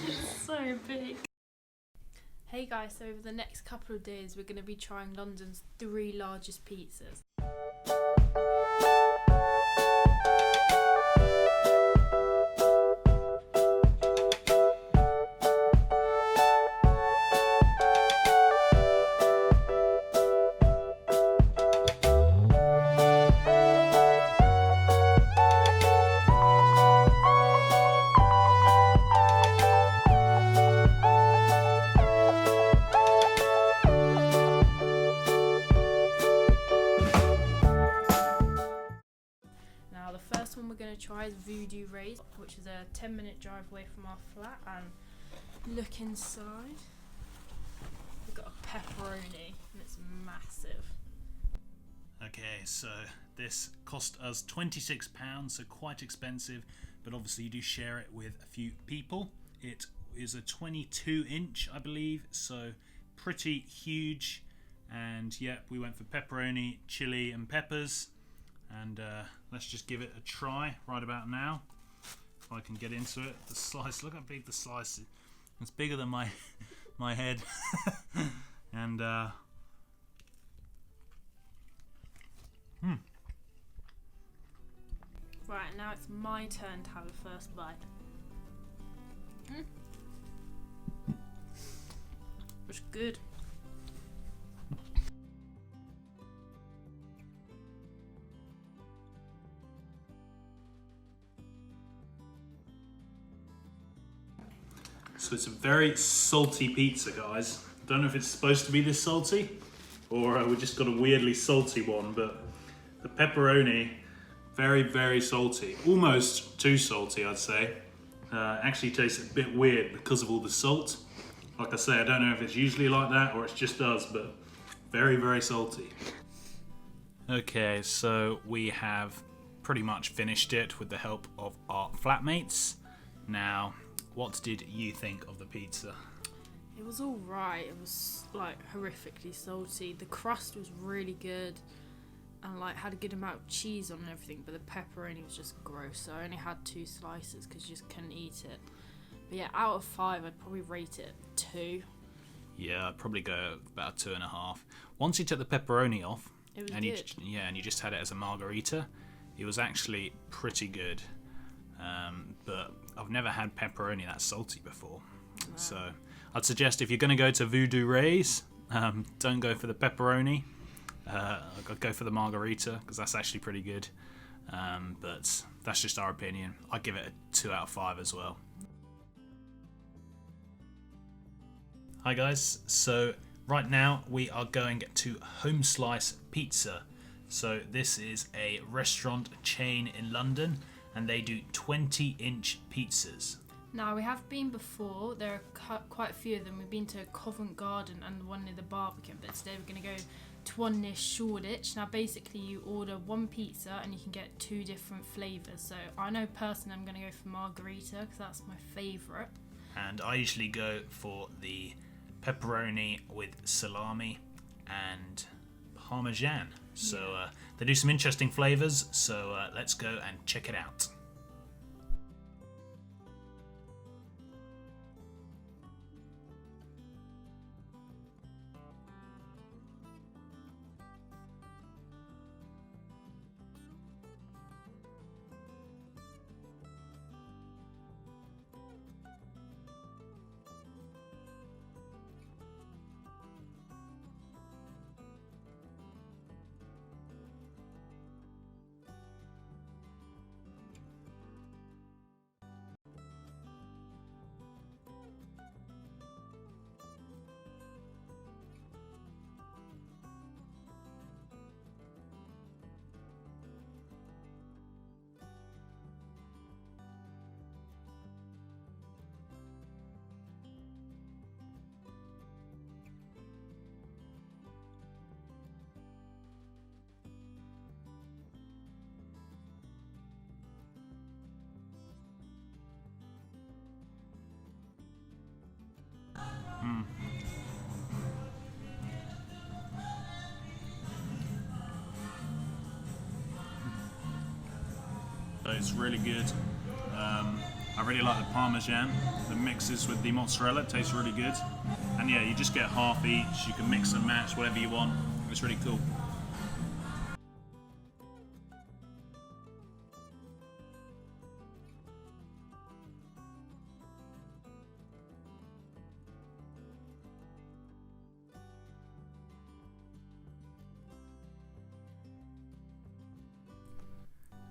It's so big. Hey guys, so over the next couple of days we're going to be trying London's 3 largest pizzas. Now the first one we're going to try is Voodoo Rays, which is a 10-minute drive away from our flat, and look inside. We've got a pepperoni and it's massive. Okay, so this cost us £26, so quite expensive, but obviously you do share it with a few people. It is a 22-inch, I believe, so pretty huge. And yeah, we went for pepperoni, chili and peppers. And let's just give it a try right about now. If I can get into it. The slice, look how big the slice is. It's bigger than my my head. And Right, now it's my turn to have a first bite. It's good. so it's a very salty pizza, guys. Don't know if it's supposed to be this salty, or we just got a weirdly salty one, but the pepperoni, very, very salty. Almost too salty, I'd say. Actually tastes a bit weird because of all the salt. Like I say, I don't know if it's usually like that or it's just us, but very, very salty. Okay, so we have pretty much finished it with the help of our flatmates. Now, what did you think of the pizza? It was alright. It was like horrifically salty. The crust was really good and like had a good amount of cheese on and everything, but the pepperoni was just gross. So I only had 2 slices because you just couldn't eat it. But yeah, out of 5, I'd probably rate it 2. Yeah, I'd probably go about 2.5. Once you took the pepperoni off, It was and good. you just had it as a margarita, it was actually pretty good. But I've never had pepperoni that salty before. Wow. So I'd suggest if you're going to go to Voodoo Rays, don't go for the pepperoni. Go for the margarita because that's actually pretty good. But that's just our opinion. I'd give it a 2 out of 5 as well. Hi guys, so right now we are going to Home Slice Pizza. So this is a restaurant chain in London and they do 20-inch pizzas. Now, we have been before. There are quite a few of them. We've been to Covent Garden and the one near the Barbican, but today we're going to go to one near Shoreditch. Now, basically, you order 1 pizza and you can get 2 different flavours. So I know personally I'm going to go for margarita because that's my favourite. And I usually go for the pepperoni with salami and parmesan. So they do some interesting flavours, so let's go and check it out. So it's really good. I really like the Parmesan that mixes with the mozzarella. It tastes really good. And yeah, you just get half each. You can mix and match whatever you want. It's really cool.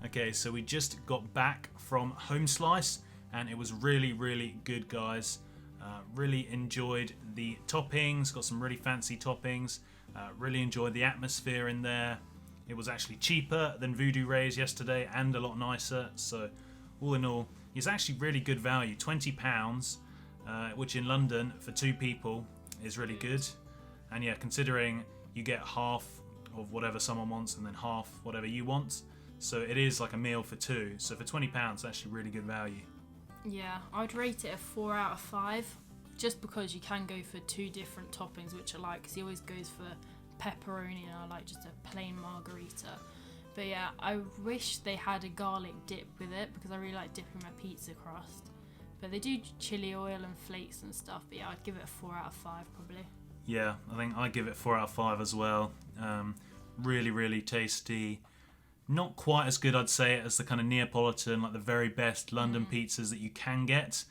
Okay, so we just got back from Home Slice and it was really, really good, guys. Really enjoyed the toppings, got some really fancy toppings. Really enjoyed the atmosphere in there. It was actually cheaper than Voodoo Rays yesterday and a lot nicer. So all in all, it's actually really good value. £20, which in London for 2 people is really good. And yeah, considering you get half of whatever someone wants and then half whatever you want. So it is like a meal for 2. So for £20, it's actually really good value. Yeah, I'd rate it a 4 out of 5, just because you can go for 2 different toppings, which I like, because he always goes for pepperoni and I like just a plain margarita. But yeah, I wish they had a garlic dip with it, because I really like dipping my pizza crust. But they do chili oil and flakes and stuff, but yeah, I'd give it a 4 out of 5 probably. Yeah, I think I'd give it 4 out of 5 as well. Really, really tasty. Not quite as good, I'd say, as the kind of Neapolitan, like the very best London pizzas that you can get.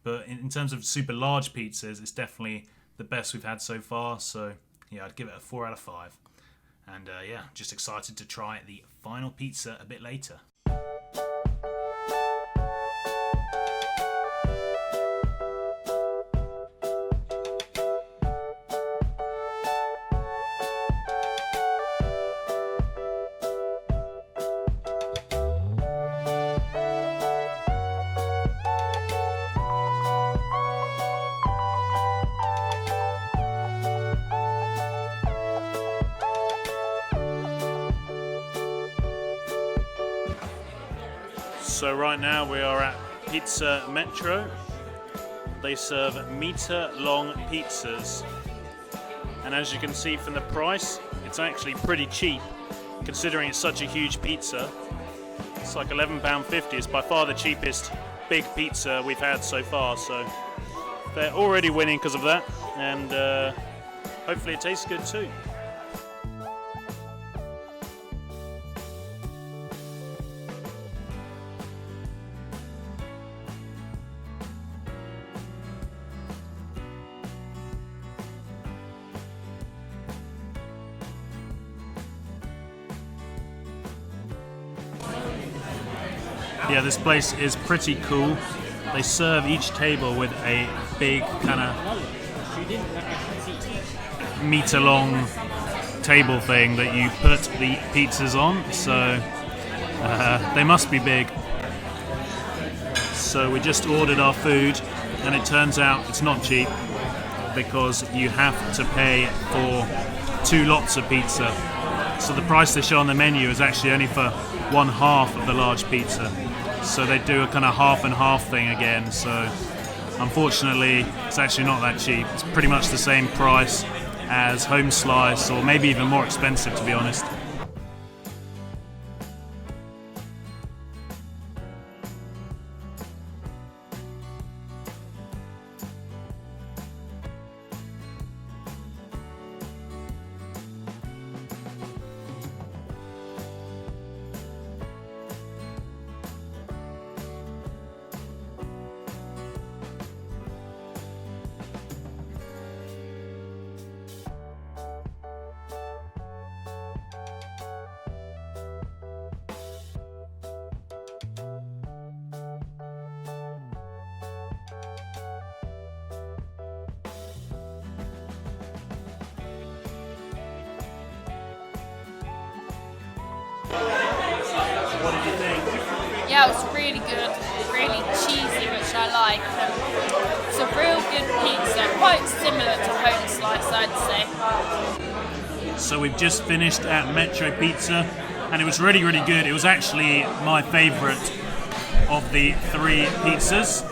But in terms of super large pizzas, it's definitely the best we've had so far. So yeah, I'd give it a 4 out of 5. And yeah, just excited to try the final pizza a bit later. So right now we are at Pizza Metro. They serve metre-long pizzas. And as you can see from the price, it's actually pretty cheap, considering it's such a huge pizza. It's like £11.50. It's by far the cheapest big pizza we've had so far. So they're already winning because of that. And hopefully it tastes good too. Yeah, this place is pretty cool. They serve each table with a big kind of metre-long table thing that you put the pizzas on, so they must be big. So we just ordered our food, and it turns out it's not cheap because you have to pay for 2 lots of pizza. So the price they show on the menu is actually only for 1/2 of the large pizza. So they do a kind of half and half thing again. So unfortunately, it's actually not that cheap. It's pretty much the same price as Home Slice, or maybe even more expensive, to be honest. What did you think? Yeah, it was really good, really cheesy, which I like. It's a real good pizza, quite similar to Home Slice, I'd say. So we've just finished at Metro Pizza, and it was really, really good. It was actually my favourite of the 3 pizzas.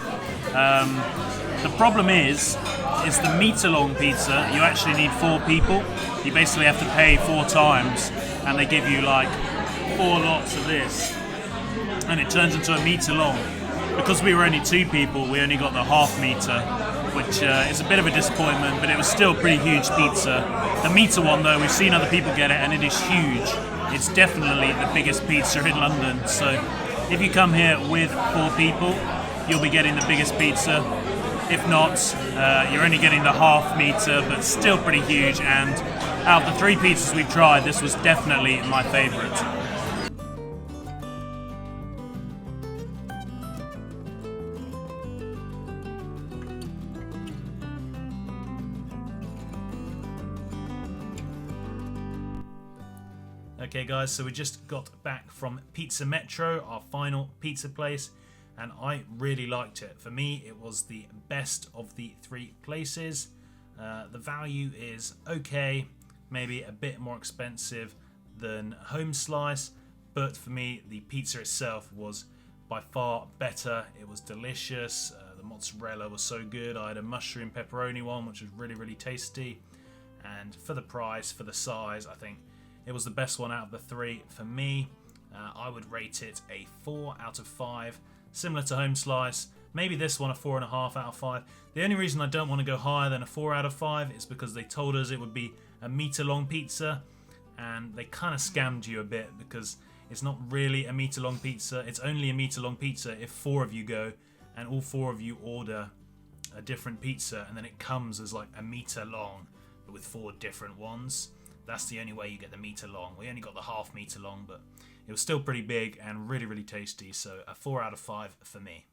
The problem is the metre-long pizza. You actually need 4 people. You basically have to pay 4 times, and they give you like 4 lots of this, and it turns into a metre long. because we were only 2 people, we only got the half meter, which is a bit of a disappointment, but it was still a pretty huge pizza. The meter one though, we've seen other people get it and it is huge. It's definitely the biggest pizza in London, so if you come here with 4 people, you'll be getting the biggest pizza. If not, you're only getting the half meter, but still pretty huge, and out of the 3 pizzas we've tried, this was definitely my favourite. Okay guys, so we just got back from Pizza Metro, our final pizza place, and I really liked it. For me, it was the best of the 3 places. The value is okay, maybe a bit more expensive than Home Slice, but for me, the pizza itself was by far better. It was delicious. The mozzarella was so good. I had a mushroom pepperoni one, which was really, really tasty. And for the price, for the size, I think it was the best one out of the 3 for me. I would rate it a 4 out of 5, similar to Home Slice. Maybe this one a 4.5 out of 5. The only reason I don't want to go higher than a 4 out of 5 is because they told us it would be a meter long pizza, and they kind of scammed you a bit because it's not really a meter long pizza. It's only a meter long pizza if 4 of you go and all 4 of you order a different pizza, and then it comes as like a meter long but with 4 different ones. That's the only way you get the meter long. We only got the half meter long, but it was still pretty big and really, really tasty. So a 4 out of 5 for me.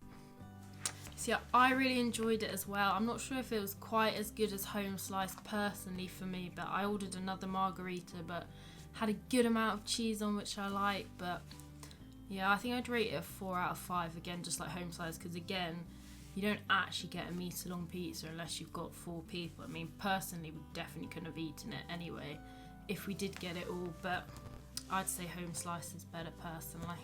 So yeah, I really enjoyed it as well. I'm not sure if it was quite as good as Home Slice personally for me, but I ordered another margarita, but had a good amount of cheese on, which I like. But yeah, I think I'd rate it a 4 out of 5 again, just like Home Slice, because again, you don't actually get a meter long pizza unless you've got 4 people. I mean, personally, we definitely couldn't have eaten it anyway if we did get it all, but I'd say Home Slice is better personally.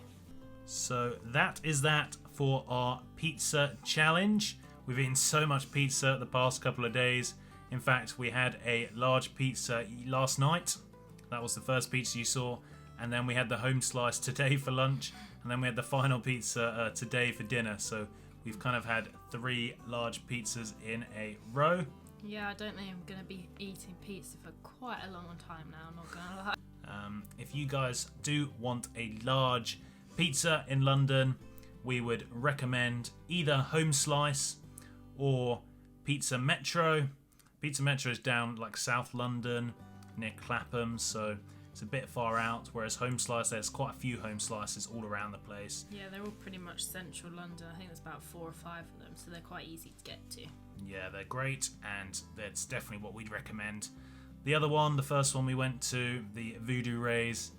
So that is that for our pizza challenge. We've eaten so much pizza the past couple of days. In fact, we had a large pizza last night. That was the first pizza you saw. And then we had the Home Slice today for lunch. And then we had the final pizza today for dinner. So we've kind of had 3 large pizzas in a row. Yeah, I don't think I'm going to be eating pizza for quite a long time now, I'm not going to lie. If you guys do want a large pizza in London, we would recommend either Home Slice or Pizza Metro. Pizza Metro is down like South London, near Clapham, so it's a bit far out, whereas Home Slice, there's quite a few Home Slices all around the place. Yeah, they're all pretty much central London. I think there's about 4 or 5 of them, so they're quite easy to get to. Yeah, they're great, and that's definitely what we'd recommend. The other one, the first one we went to, the Voodoo Rays,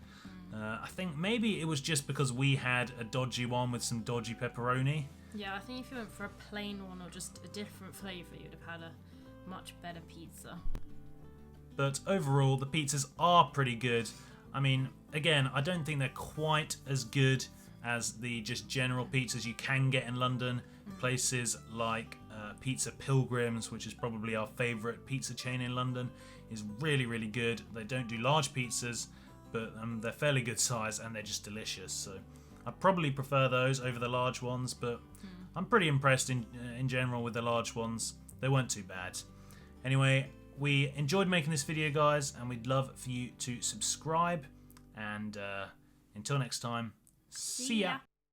I think maybe it was just because we had a dodgy one with some dodgy pepperoni. Yeah, I think if you went for a plain one or just a different flavour, you'd have had a much better pizza. But overall, the pizzas are pretty good. I mean, again, I don't think they're quite as good as the just general pizzas you can get in London. Places like Pizza Pilgrims, which is probably our favourite pizza chain in London, is really, really good. They don't do large pizzas, but they're fairly good size and they're just delicious. So I probably prefer those over the large ones, but I'm pretty impressed in general with the large ones. They weren't too bad. Anyway, we enjoyed making this video, guys, and we'd love for you to subscribe. And until next time, see ya.